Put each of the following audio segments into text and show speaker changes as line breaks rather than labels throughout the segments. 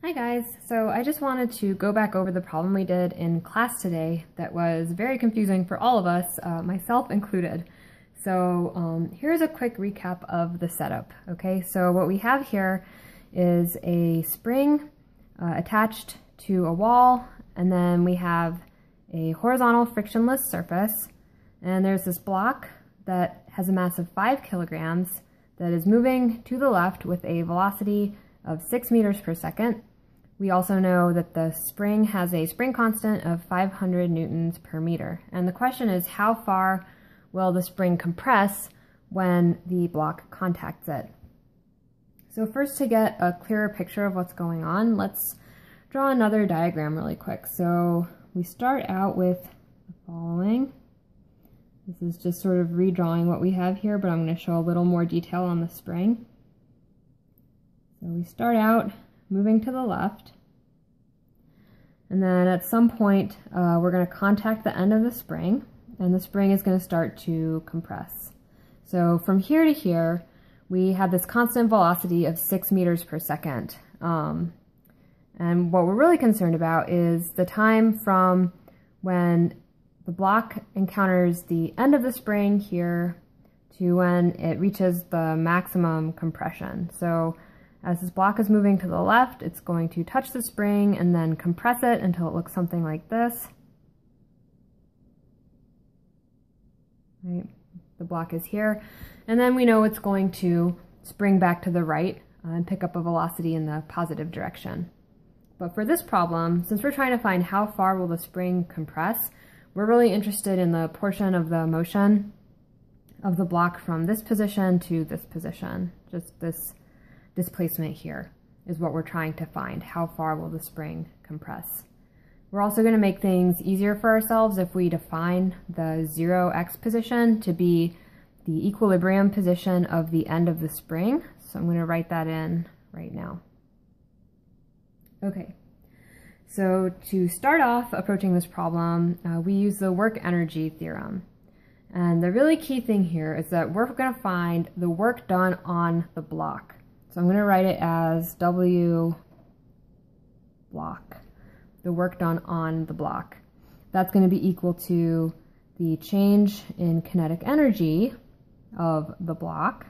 Hi guys, so I just wanted to go back over the problem we did in class today that was very confusing for all of us, myself included. So here's a quick recap of the setup, okay? So what we have here is a spring attached to a wall, and then we have a horizontal frictionless surface, and there's this block that has a mass of 5 kilograms that is moving to the left with a velocity of 6 meters per second. We also know that the spring has a spring constant of 500 newtons per meter. And the question is, how far will the spring compress when the block contacts it? So first, to get a clearer picture of what's going on, let's draw another diagram really quick. So we start out with the following. This is just sort of redrawing what we have here, but I'm going to show a little more detail on the spring. So we start out moving to the left, and then at some point we're going to contact the end of the spring, and the spring is going to start to compress. So from here to here we have this constant velocity of 6 meters per second, and what we're really concerned about is the time from when the block encounters the end of the spring here to when it reaches the maximum compression. So as this block is moving to the left, it's going to touch the spring and then compress it until it looks something like this. Right? The block is here. And then we know it's going to spring back to the right and pick up a velocity in the positive direction. But for this problem, since we're trying to find how far will the spring compress, we're really interested in the portion of the motion of the block from this position to this position. Just this displacement here is what we're trying to find. How far will the spring compress? We're also going to make things easier for ourselves if we define the 0x position to be the equilibrium position of the end of the spring. So I'm going to write that in right now. Okay, so to start off approaching this problem, we use the work energy theorem. And the really key thing here is that we're going to find the work done on the block. So I'm going to write it as W block, the work done on the block. That's going to be equal to the change in kinetic energy of the block,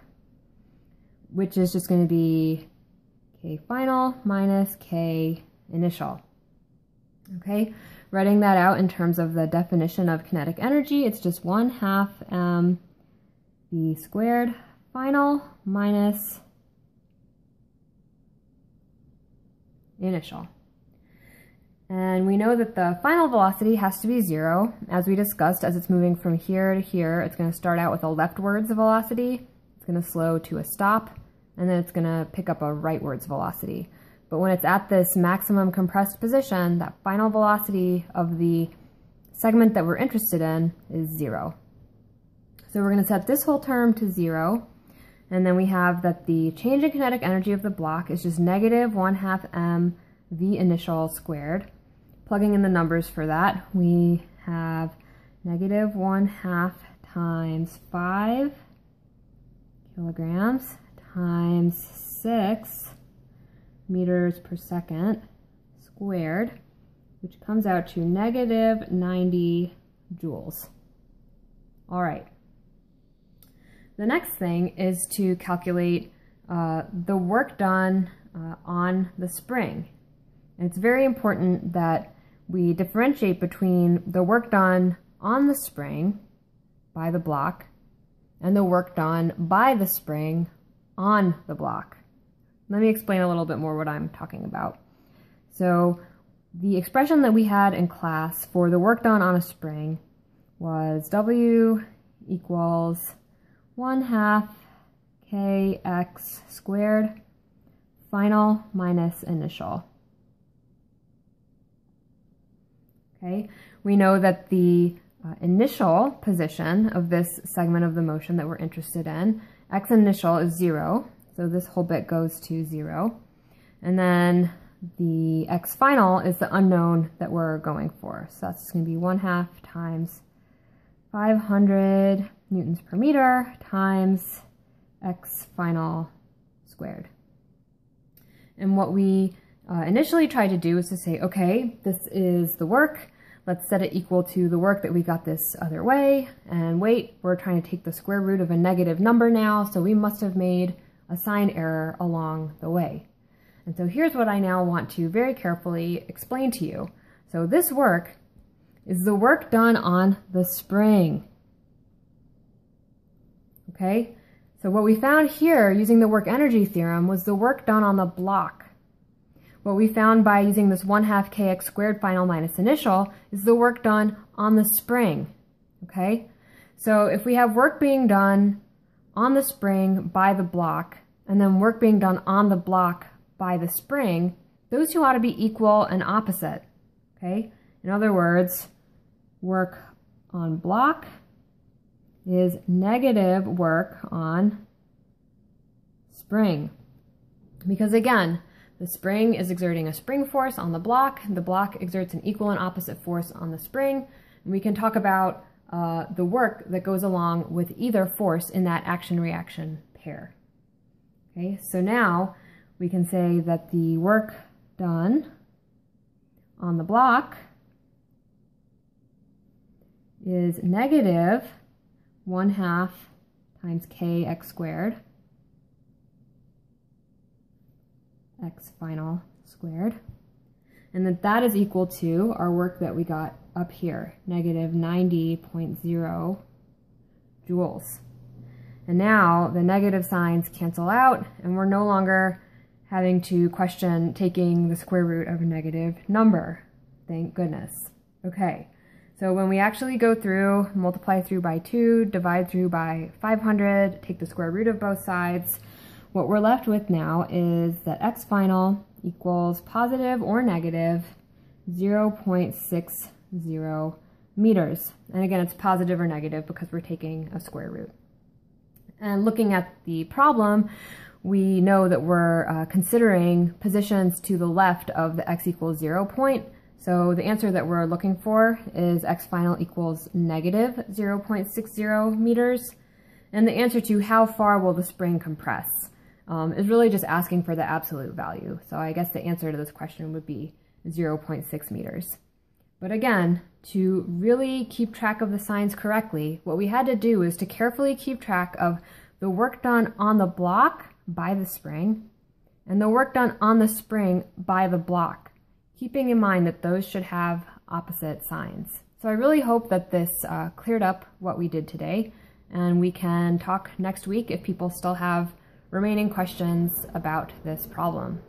which is just going to be K final minus K initial. Okay, writing that out in terms of the definition of kinetic energy, it's just 1/2 mv squared final minus initial. And we know that the final velocity has to be 0. As we discussed, as it's moving from here to here, it's going to start out with a leftwards velocity, it's going to slow to a stop, and then it's going to pick up a rightwards velocity. But when it's at this maximum compressed position, that final velocity of the segment that we're interested in is 0. So we're going to set this whole term to 0, and then we have that the change in kinetic energy of the block is just negative 1/2 mv initial squared. Plugging in the numbers for that, we have negative 1/2 times 5 kilograms times 6 meters per second squared, which comes out to negative 90 joules. All right. The next thing is to calculate the work done on the spring. And it's very important that we differentiate between the work done on the spring by the block and the work done by the spring on the block. Let me explain a little bit more what I'm talking about. So the expression that we had in class for the work done on a spring was W equals 1/2 kx squared final minus initial. Okay, we know that the initial position of this segment of the motion that we're interested in, x initial is 0, so this whole bit goes to 0. And then the x final is the unknown that we're going for. So that's going to be 1/2 times 500 newtons per meter times x final squared. And what we initially tried to do is to say, okay, this is the work. Let's set it equal to the work that we got this other way. And wait, we're trying to take the square root of a negative number now, so we must have made a sign error along the way. And so here's what I now want to very carefully explain to you. So this work is the work done on the spring. Okay? So what we found here using the work energy theorem was the work done on the block. What we found by using this 1/2 kx squared final minus initial is the work done on the spring. Okay? So if we have work being done on the spring by the block, and then work being done on the block by the spring, those two ought to be equal and opposite. Okay? In other words, work on block is negative work on spring. Because again, the spring is exerting a spring force on the block exerts an equal and opposite force on the spring, and we can talk about the work that goes along with either force in that action-reaction pair. Okay, so now we can say that the work done on the block is negative 1/2 times kx squared, x final squared, and that is equal to our work that we got up here, negative 90.0 joules. And now the negative signs cancel out, and we're no longer having to question taking the square root of a negative number. Thank goodness. Okay, so when we actually go through, multiply through by 2, divide through by 500, take the square root of both sides, what we're left with now is that x final equals positive or negative 0.60 meters. And again, it's positive or negative because we're taking a square root. And looking at the problem, we know that we're considering positions to the left of the x equals 0 point. So the answer that we're looking for is x final equals negative 0.60 meters. And the answer to how far will the spring compress is really just asking for the absolute value. So I guess the answer to this question would be 0.6 meters. But again, to really keep track of the signs correctly, what we had to do is to carefully keep track of the work done on the block by the spring and the work done on the spring by the block, keeping in mind that those should have opposite signs. So I really hope that this cleared up what we did today, and we can talk next week if people still have remaining questions about this problem.